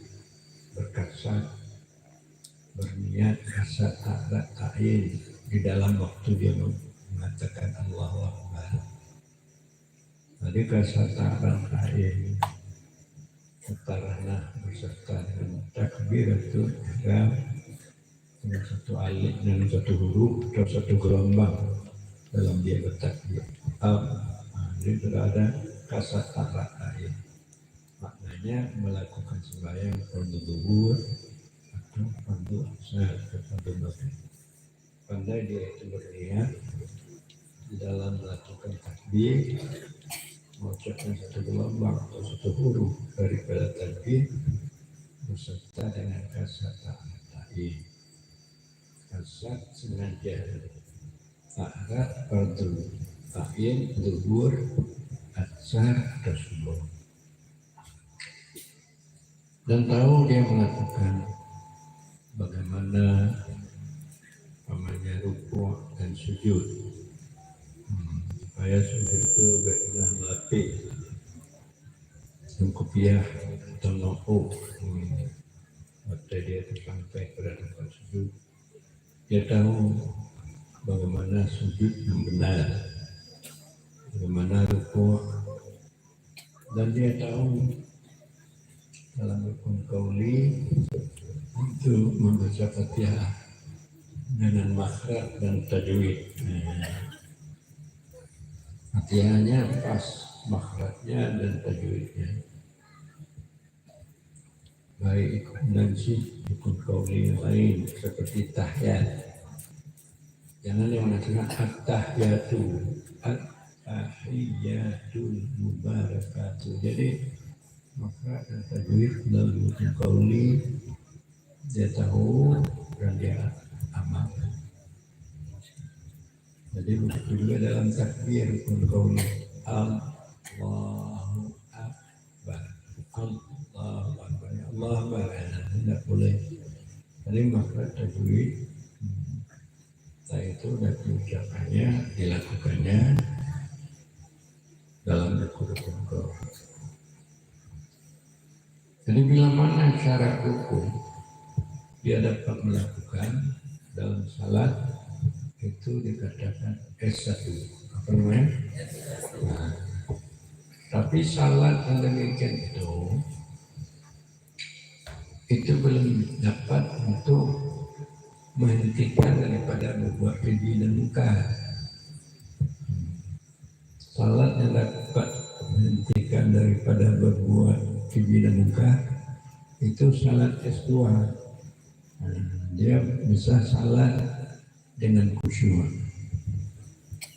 berkasat, berniat kasat ta'rat ta'in di dalam waktu dia mengatakan Allahu Akbar. Tadi kasat ta'rat ta'in setarana berserta dengan takbir itu juga dengan satu alif dan satu huruf atau satu gelombang dalam dia bertakbir. Jadi sudah ada kasat ta'rat ta'in. Maknanya melakukan sembahyang fardu zuhur atau fardu asar atau fardu maghrib. Pandai dia itu berniat di dalam melakukan takbir, mengucapkan satu gelombang atau satu huruf daripada takbir beserta dengan kasat ta'rat ta'in. Kasat sengaja, ta'rat fardu ta'in, zuhur, asar atau subuh. Dan tahu dia melakukan bagaimana namanya rukuk dan sujud. Supaya sujud itu bagaimana melatih kopiah atau nopuk. Waktu dia sampai pada tempat sujud, dia tahu bagaimana sujud yang benar, bagaimana rukuk, dan dia tahu dalam rukun qauli untuk membaca Fatihah dengan makhraj dan tajwid. Fatihahnya pas, makhrajnya dan tajwidnya. Baik dan si rukun qauli yang lain seperti tahiyat. Jangan yang mengatakan at-tahiyatu, tahiyatul mubarakatuh. Jadi maka ada tajwid lalu qauli, dia tahu dan dia amalkan. Jadi begitu juga dalam takbir qauli, Allahu Akbar, Allahu Akbar, Allah Akbar, tidak boleh. Jadi maka tajwid itu dan diucapkannya, dilakukannya dalam rukun. Jadi bila mana syarat rukun dia dapat melakukan dalam salat, itu dikatakan S1. Apa namanya? Nah, tapi salat yang demikian itu belum dapat untuk menghentikan daripada berbuat keji dan munkar. Salat yang dapat menghentikan daripada berbuat keji dan munkar itu salat S2. Dia bisa salat dengan khusyuk.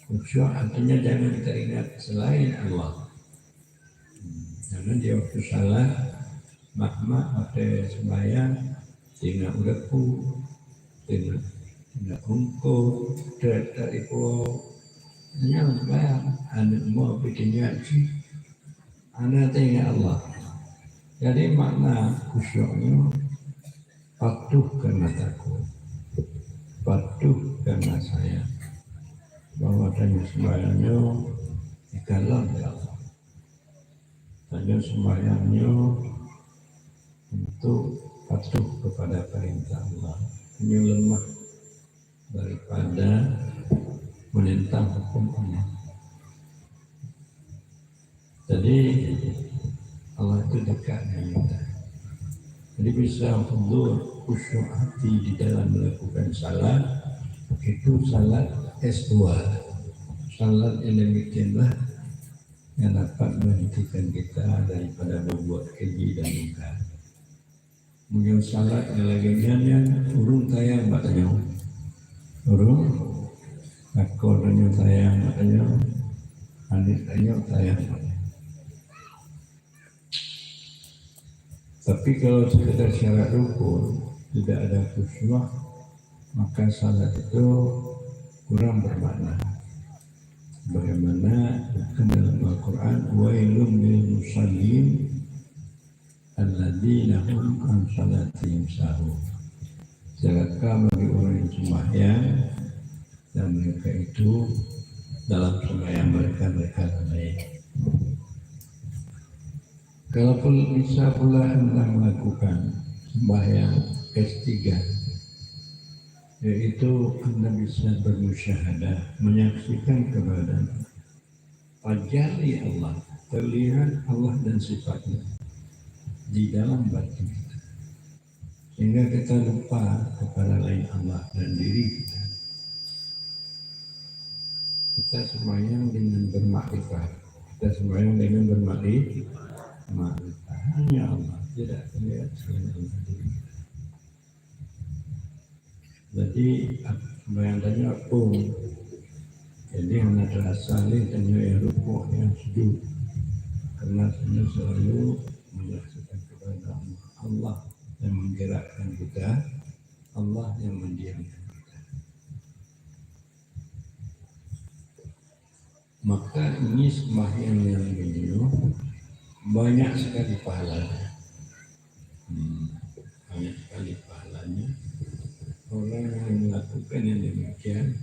Khusyuk artinya jangan teringat selain Allah. Karena dia waktu salat makma atau sembahyang tinggal udaku, tinggal ungkul, tidak ibu, hanya sembahyang. Anak mau bikinnya sih, anak tinggal Allah. Jadi makna khusyuknya patuh karena takut, patuh karena sayang, bahwa tanya sembahyangnya dikalah oleh Allah. Tanya sembahyangnya untuk patuh kepada perintah Allah, hanya lemah daripada menentang hukum Allah. Jadi Allah itu dekat dengan kita. Jadi bisa hudur khusyuk hati di dalam melakukan salat, itu salat S2. Salat yang demikianlah yang dapat menghentikan kita daripada berbuat keji dan munkar. Mungkin salat yang lainnya urung tayang batanya, urung takut tanya tayang batanya, anis tanya tayang. Tapi kalau sekedar syarat rukun tidak ada khusyuk, maka salat itu kurang bermakna. Bagaimana dalam Al-Quran, wailun lil musallin alladzina hum an salatihim sahun. Celaka bagi orang yang sembahyang dan mereka itu dalam sembahyang mereka lalai. Kalaupun bisa pula Anda melakukan sembahyang S3, yaitu Anda bisa bermusyahadah, menyaksikan keberadaan tajali Allah, terlihat Allah dan sifatnya di dalam batin kita, sehingga kita lupa kepada lain Allah dan diri kita. Kita sembahyang dengan bermakrifat, kita sembahyang dengan bermakrifat, hanya Allah, tidak terlihat selain Allah diri kita. Jadi sembahyang tanya pun, jadi hanya terasa tanya yang rukuk yang sujud, karena saya selalu menyaksikan kepada Allah yang menggerakkan kita, Allah yang mendiamkan kita. Maka ini sembahyang yang ini banyak sekali pahalanya. Banyak sekali pahalanya. Orang yang melakukan yang demikian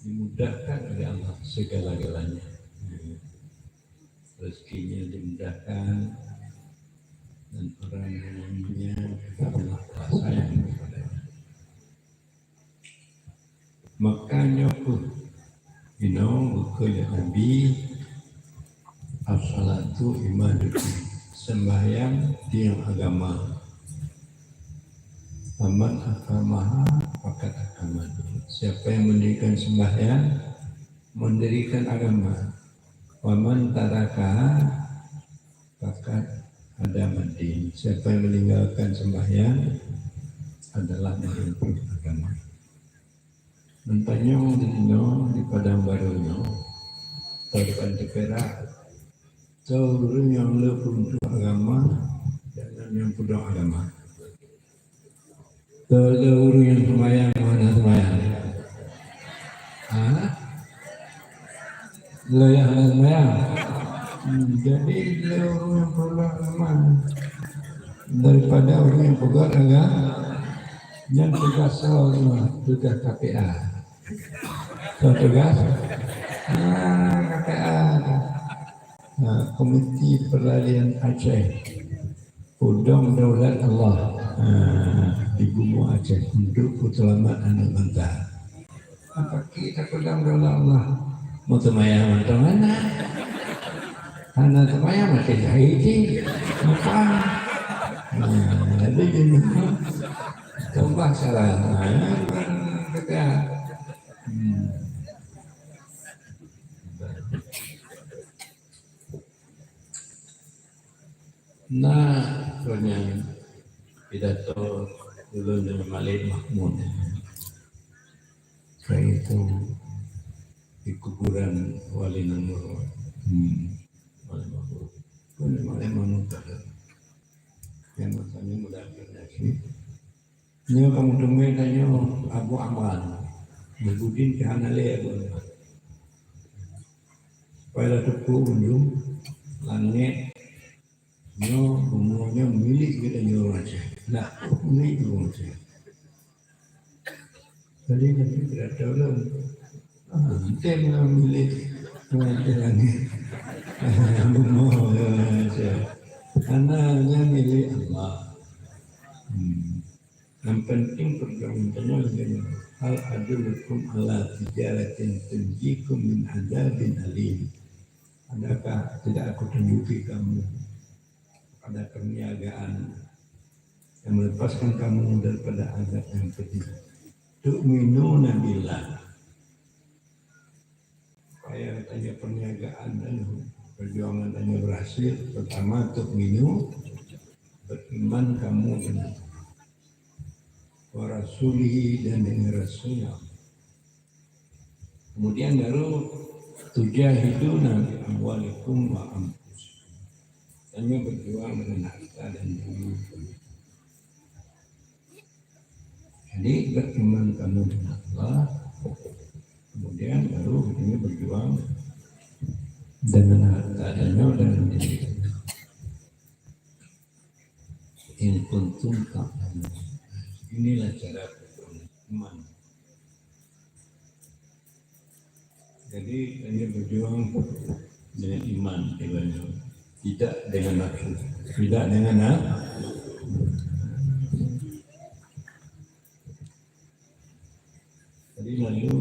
dimudahkan oleh Allah segala-galanya. Rezekinya dimudahkan dan orang yang lainnya juga Allah sayang kepadanya. Makanya pun buku Nabi as-salatu imaduddin, sembahyang tiang agama. Aman akamaha pakat agama. Siapa yang mendirikan sembahyang, mendirikan agama. Waman tarakaha pakat adamadin. Siapa yang meninggalkan sembahyang adalah merumput agama. Nampaknya di Padang Barunya Depan Perak, orang yang lebih untuk agama dan yang tidak agama. Orang yang semayang mana semayang? Lo yang semayang. Jadi orang yang pegang agama daripada orang yang pegang agama yang tugas semua tugas KPA. Tugas KPA. Komiti Peralihan Aceh Udang Daulat Allah di Bumi Aceh untuk keselamatan anak bangsa. Apa kita Udang Daulat Allah mau semayang macam mana? Anak semayang masih haji makan. Jadi ini coba salah. Kita soalnya pidato dulu dengan Malik Mahmud saya itu di kuburan Wali Namur Wali Mahmud Wali Mahmud yang masanya mudah berdasih ini kamu temui tanya Abu Amal Budin ke Hanale Abu Amal pada tepu ujung langit umumnya milik kita orang Aceh. Nah, milik orang Aceh. Jadi nanti tidak tahu lah. Kita milik orang Aceh. Umum Aceh. Karena milik Allah. Yang penting perjuangannya dengan hal adulukum ala tijaratin tunjikum min adabin alim. Adakah tidak aku tunjuki kamu pada perniagaan yang melepaskan kamu daripada azab yang pedih. Tu'minuna billah. Supaya tanya perniagaan dan perjuangan tanya berhasil. Pertama tu'minu, beriman kamu dengan wa rasulihi dan dengan rasulnya. Kemudian baru tujahiduna bi amwalikum wa amwalikum. Hanya berjuang dengan harta dan diri. Jadi beriman kamu dengan Allah, kemudian baru ini berjuang dengan harta dan diri. In kuntum ta'lamun. Inilah cara beriman. Jadi hanya berjuang dengan iman, tidak dengan nafsu, tidak dengan Jadi lalu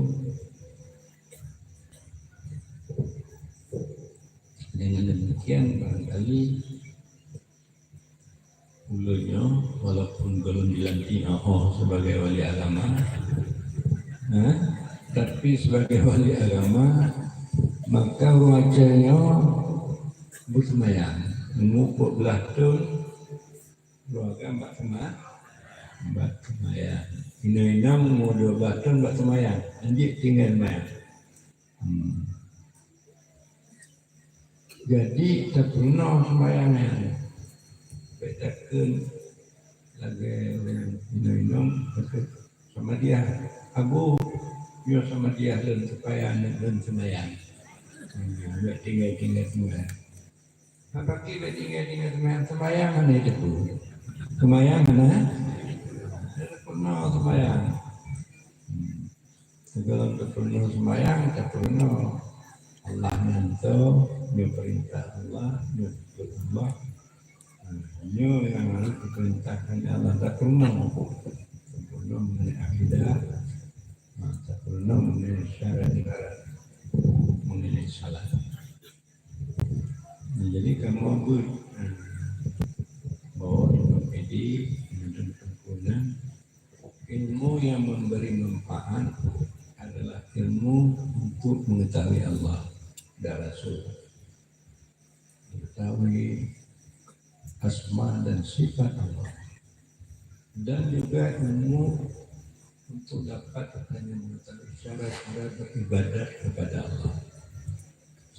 dengan demikian barangkali ulurnya walaupun belum dilantik sebagai wali agama, tapi sebagai wali agama maka wajahnya bersemayang, mengupuk belah tun, keluarga mbak semayang. Ina mau 12 tahun mbak semayang, anjik tinggal semayang. Jadi tak pernah semayangnya. Bedakan lagi ina sama dia, Abu, biar sama dia dan supaya anak dan semayang. Mbak tinggal semayang. Apa kita tinggal semayang mana itu? Semayang mana? Tidak pernah semayang. Segala pernah semayang, tak pernah Allah nanti, dia perintah Allah, dia Allah. Hanya yang harus diperintahkan Allah tak pernah mengenai akidah, tak pernah mengenai syarat-syarat, mengenai salat. Jadi kamu ambut bahwa ini dan sempurna ilmu yang memberi manfaat adalah ilmu untuk mengetahui Allah dan Rasul, mengetahui asma dan sifat Allah, dan juga ilmu untuk dapat hanya mengetahui cara beribadat kepada Allah.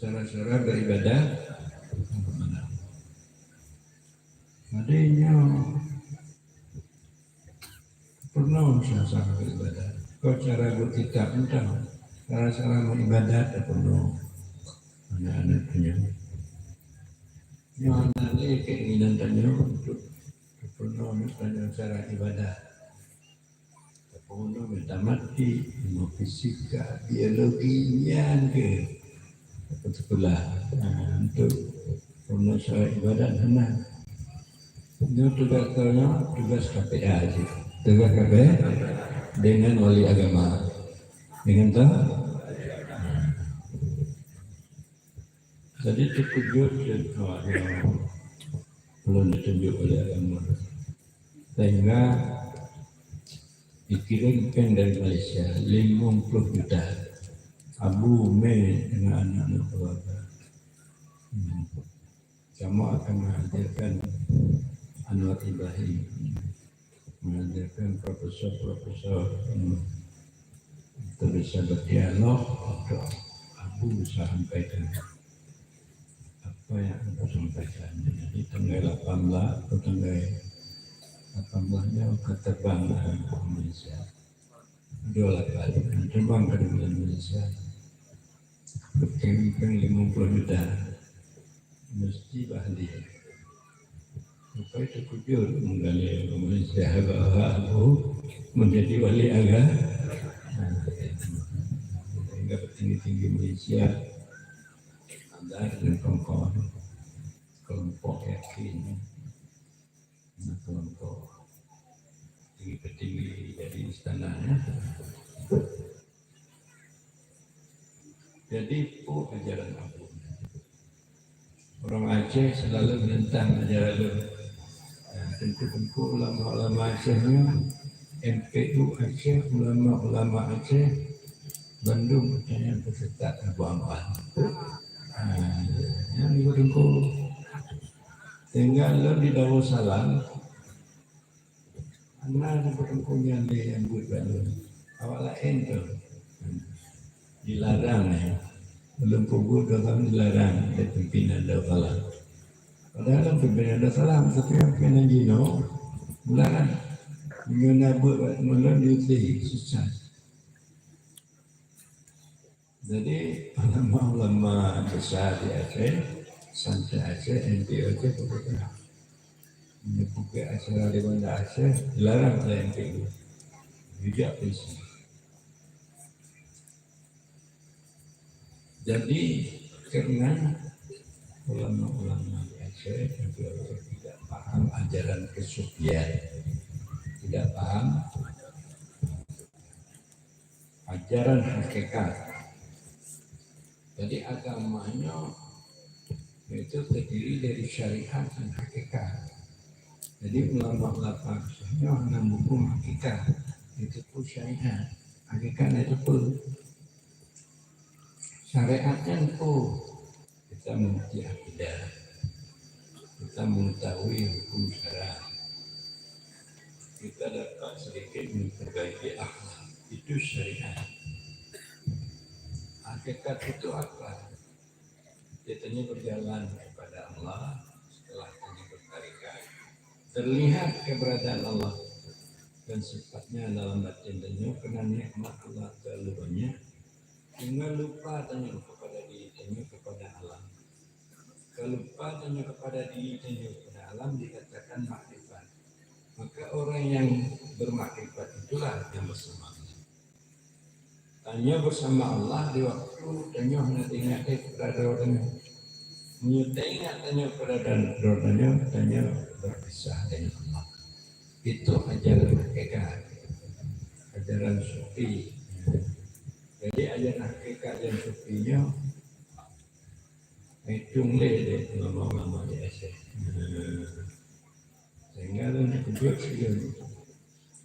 cara-cara beribadah mana? Adanya pernah usaha beribadah. Kau cara berkitab entah cara-cara beribadah tak perlu anak-anak punya. Yang anak ini keinginan tanya untuk pernah tanya cara ibadah. Pernah minta mati, ilmu fisika, biologi, yang ke sekolah untuk pernah cara ibadah mana? Itu tugas KPA aja. Tugas KPA dengan wali agama. Dengan tu. Jadi terkejut belum ditunjuk oleh agama. Sehingga dikirimkan dari Malaysia 50 juta Abu Me dengan anak-anak keluarga. Kamu akan menghadirkan Anwar Ibrahim, menghadirkan profesor-profesor untuk bisa berdialog untuk Abu sampaikan apa yang Abu sampaikan. Jadi tanggal 18 atau tanggal 18-nya akan terbang ke Malaysia. 28 terbang ke Malaysia. Berkirimkan 50 juta mesti Bali. Supaya terkejut menggali Malaysia bahwa Abu menjadi wali agama. Sehingga petinggi-tinggi Malaysia ada dan kelompok yakin, kelompok tinggi-tinggi dari istananya. Jadi itu ajaran Abu. Orang Aceh selalu menentang ajaran Abu. Tentu ulama-ulama Acehnya, MPU Aceh, ulama-ulama Aceh, Bandung katanya peserta Abu Ammar. Yang diberengku. Sehingga lo di Darussalam, anak diberengkunya yang buat balon. Awal lain tu. Dilarang ya. Belum pukul dalam dilarang dari pimpinan Darussalam. Padahal pimpinan Darussalam tapi yang pimpinan Jino dilarang. Mengenai buat mula diuti susah. Jadi ulama-ulama besar di Aceh, Santai Aceh, MPU Aceh, menyebutkan acara di Banda Aceh dilarang oleh MPU. Juga polisi. Jadi karena ulama-ulama di Aceh tidak paham ajaran kesufian, tidak paham ajaran hakikat. Jadi agamanya itu terdiri dari syariat dan hakikat. Jadi ulama-ulama Acehnya hanya hukum hakikat, itu pun syariat. Hakikat itu pun syariatnya pun kita mengerti akidah, kita mengetahui hukum syariat, kita dapat sedikit memperbaiki akhlak, itu syariat. Hakikat itu apa? Kitanya berjalan kepada Allah setelah kita bertarikat, terlihat keberadaan Allah dan sifatnya dalam batin dunia karena nikmat Allah terlalu banyak, sehingga lupa tanya kepada diri, tanya kepada alam. Kalau lupa tanya kepada diri, tanya kepada alam dikatakan makrifat. Maka orang yang bermakrifat itulah yang bersama Allah. Tanya bersama Allah di waktu tanya hendak ingat kepada rodanya. Menyutai ingat tanya kepada rodanya, tanya berpisah dengan Allah. Itu ajaran hakikat, ajaran sufi. Jadi ajaran hakikat yang sufinya hitunglah dari ulama-ulama di Aceh. Sehingga terkejut sekali.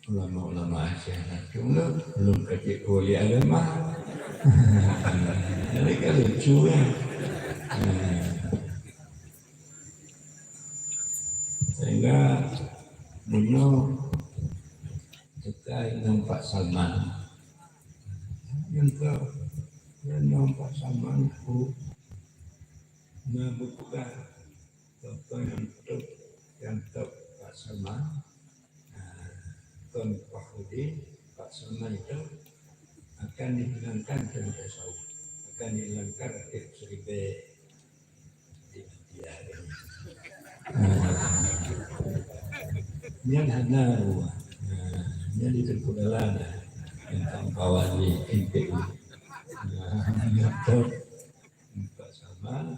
Ulama-ulama Aceh cuma belum kerja wali agama. Jadi kan lucu ya. Sehingga beliau kita nampak Salman. Yang nampak Salman itu membuka contoh yang top Pak Salman, Tuan Fahudi, Pak Salman itu akan dihilangkan dari tasawuf, akan dihilangkan aktif seribe di India. Ini hanya jadi terkudalan tentang kawan di NPU. Top Pak Salman,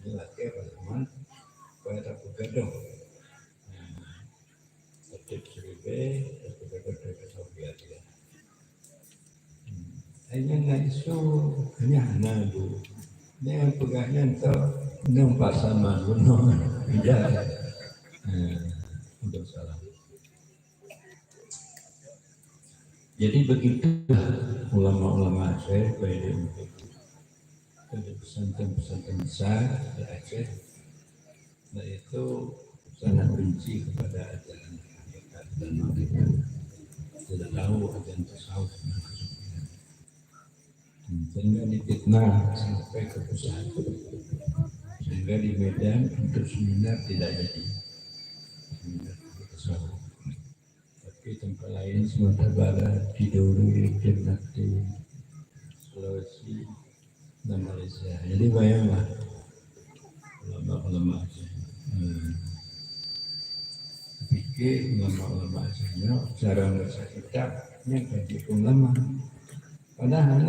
ini laki Pak Salman, pada pegadong. Aktif seribe, pegadong dari tasawuf dia. Hanya nggak isu, hanya bu. Ini yang pegahnya entah nampak sama, benar. Tidak. Untuk salah. Jadi begitu ulama-ulama Aceh, baik di pesantren-pesantren besar di Aceh, nah itu sangat benci kepada ajaran hakikat dan hakikat. Tidak tahu ajaran tasawuf. Sehingga difitnah sampai ke pusat, sehingga di Medan untuk seminar tidak jadi seminar tasawuf. Tapi tempat lain Sumatera Barat, Tidore, Ternate, Sulawesi dan Malaysia. Jadi bayanglah ulama-ulama Aceh. Pikir ulama-ulama Acehnya cara membaca kitabnya kaji ulama. Padahal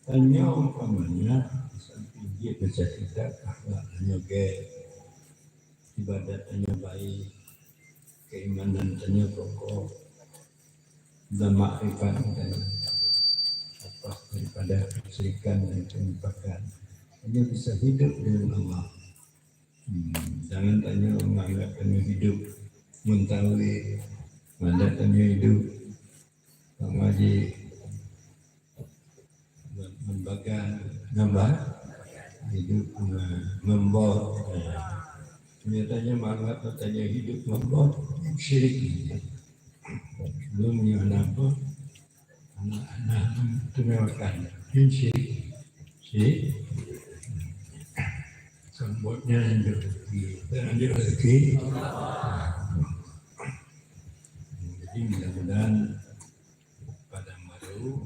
hanya umpamanya samping dia baca kitab akhlaknya baik, ibadatnya baik, keimanannya kokoh, dan makrifat dan apa daripada kesyirikan dan penimpakan, hanya bisa hidup dengan Allah. Jangan tanya menganggap hanya hidup mentawai, mandat hanya hidup mengaji, membaga, nambah hidup membot. Ternyata menganggap katanya hidup membot syirik. Belum anak itu mewakan syirik. Sambutnya lanjut lagi. Jadi mudah-mudahan pada malu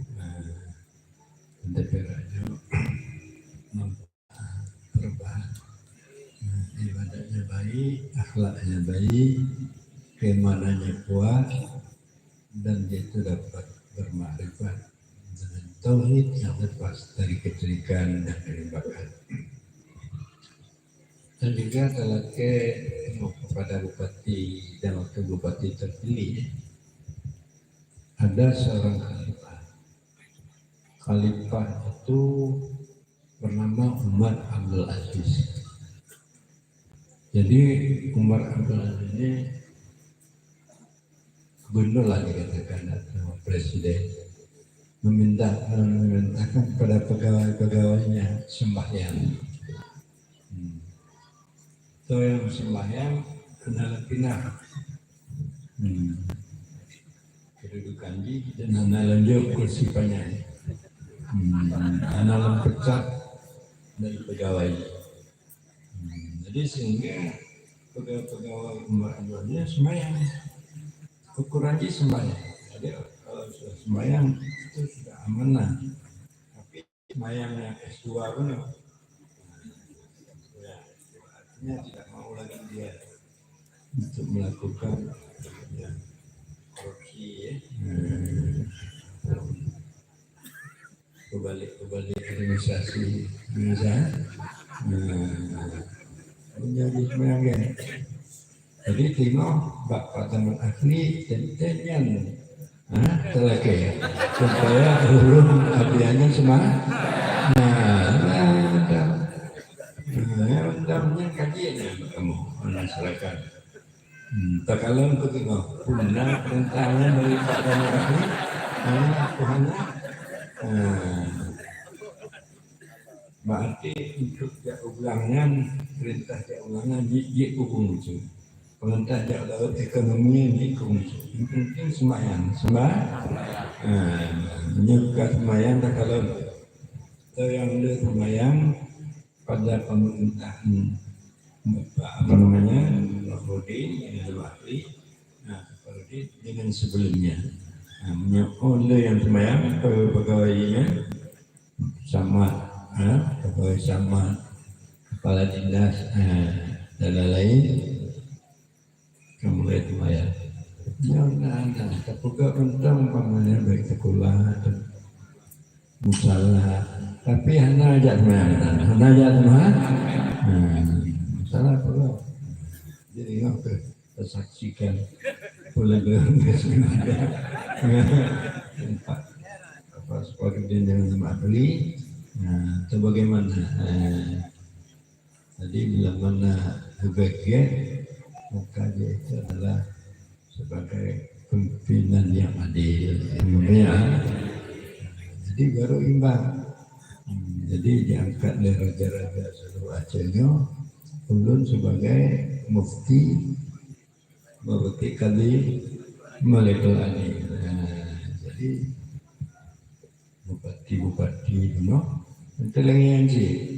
DPR-nya perubahan, ibadahnya baik, akhlaknya baik, keimanannya kuat, dan dia itu dapat bermakrifat dengan tauhid yang lepas dari kesyirikan dan kerimbakan. Dan juga kalau kepada bupati dan wakil bupati terpilih, ada seorang khalifah. Khalifah itu bernama Umar Abdul Aziz. Jadi Umar Abdul Aziz ini gubernur lah dikatakan atau presiden, memintakan kepada pegawai-pegawainya sembahyang. So yang sembahyang adalah pindah kedudukan di dan analanjur kursi panjang, analan pecat dari pegawai. Jadi sehingga pegawai Umar Abdulnya sembahyang, ukurannya sembahyang. Jadi kalau sudah sembahyang itu sudah amanah. Tapi sembahyang yang S2 pun tidak mau lagi dia untuk melakukan korupsi, kebalik administrasi Indonesia, menjadi semangat. Jadi tengok Bapak Taman Akhli tentenyan terlake supaya urun abiannya semangat. Undangnya kajian kamu masyarakat. Tak kalau untuk tengok punah rentangan dari Pak Taman Akhli, Tuhannya. Berarti untuk ulangan perintah ulangan di hukum itu. Perintah laut ekonomi di hukum itu. Yang penting sembahyang, menyukai sembahyang tak kalau yang ada sembahyang kepada pemerintahan apa namanya Pak Rudi Al-Bahri, Pak Rudi dengan sebelumnya, oleh yang semayang pegawainya sama, pegawai sama kepala dinas dan lain-lain, kemudian semayang. Jangan terbuka tentang pamannya baik sekolah dan musalah, tapi hanya ajak semayang, salah pula. Jadi apa tersaksikan boleh tempat apa seperti dengan Mbak beli. Itu bagaimana? Tadi bila mana bagian, maka dia itu adalah sebagai pimpinan yang adil, jadi baru imbang. Jadi diangkat oleh raja-raja seluruh Acehnya, ulun sebagai mufti, mufti kali Malikul Ali. Jadi bupati dulu, itu lagi yang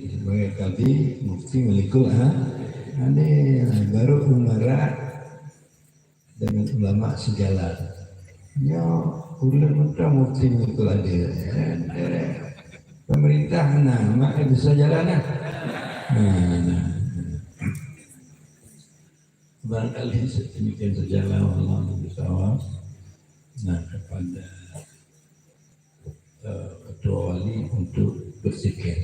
sebagai kali mufti Malikul Ali. Baru umara dengan ulama sejalan. Ya, ulun minta mufti Malikul Ali. Pemerintah maka bisa jalan. Barangkali sedemikian sajalah Allah bersawab. Kepada ketua wali untuk bersikir.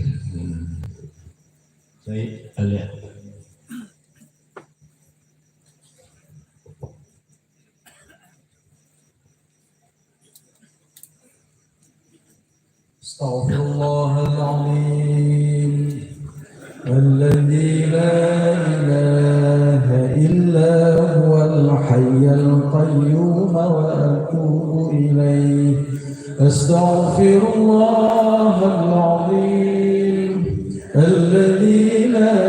Saya lihat. أستغفر الله العظيم الذي لا إله إلا هو الحي القيوم وأتوب إليه. أستغفر الله العظيم الذي لا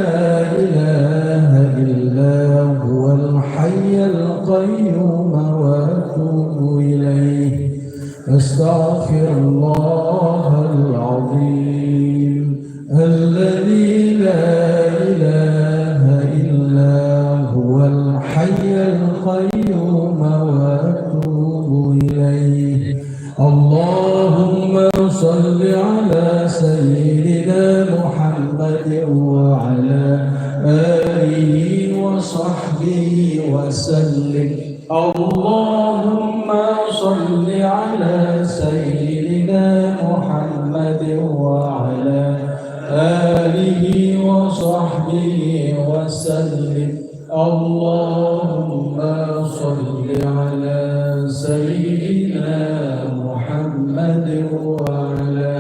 إله إلا هو الحي القيوم وأتوب إليه. أستغفر الله العظيم الذي لا إله إلا هو الحي القيوم وأتوب إليه. اللهم صل على سيدنا محمد وعلى آله وصحبه وسلم. اللهم صل على سيدنا محمد وعلى آله وصحبه وسلم. اللهم صل على سيدنا محمد وعلى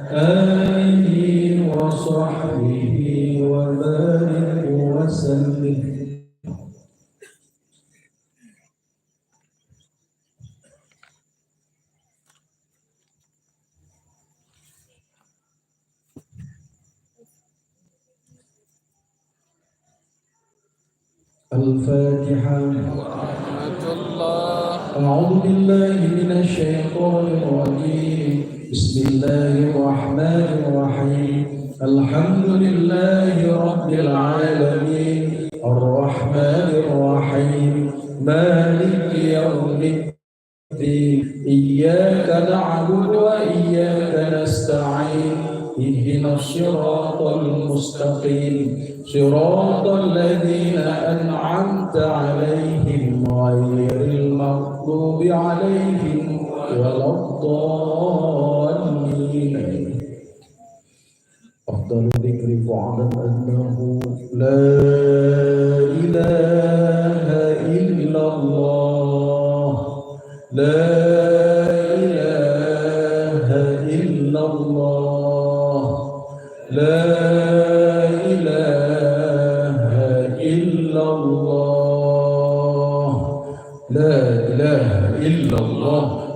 آله وصحبه وبارك وسلم. الفاتحة. أعوذ بالله من الشيطان الرجيم. بسم الله الرحمن الرحيم. الحمد لله رب العالمين الرحمن الرحيم مالك يوم الدين. إياك نعبد وإياك نستعين. اهدنا الصراط المستقيم صراط الذين أنعمت عليهم غير المغضوب عليهم ولا الضالين. أفضل الذكر فاعلم أنه لا إله إلا الله. لا إله إلا الله. لا إله إلا الله. لا إله إلا الله.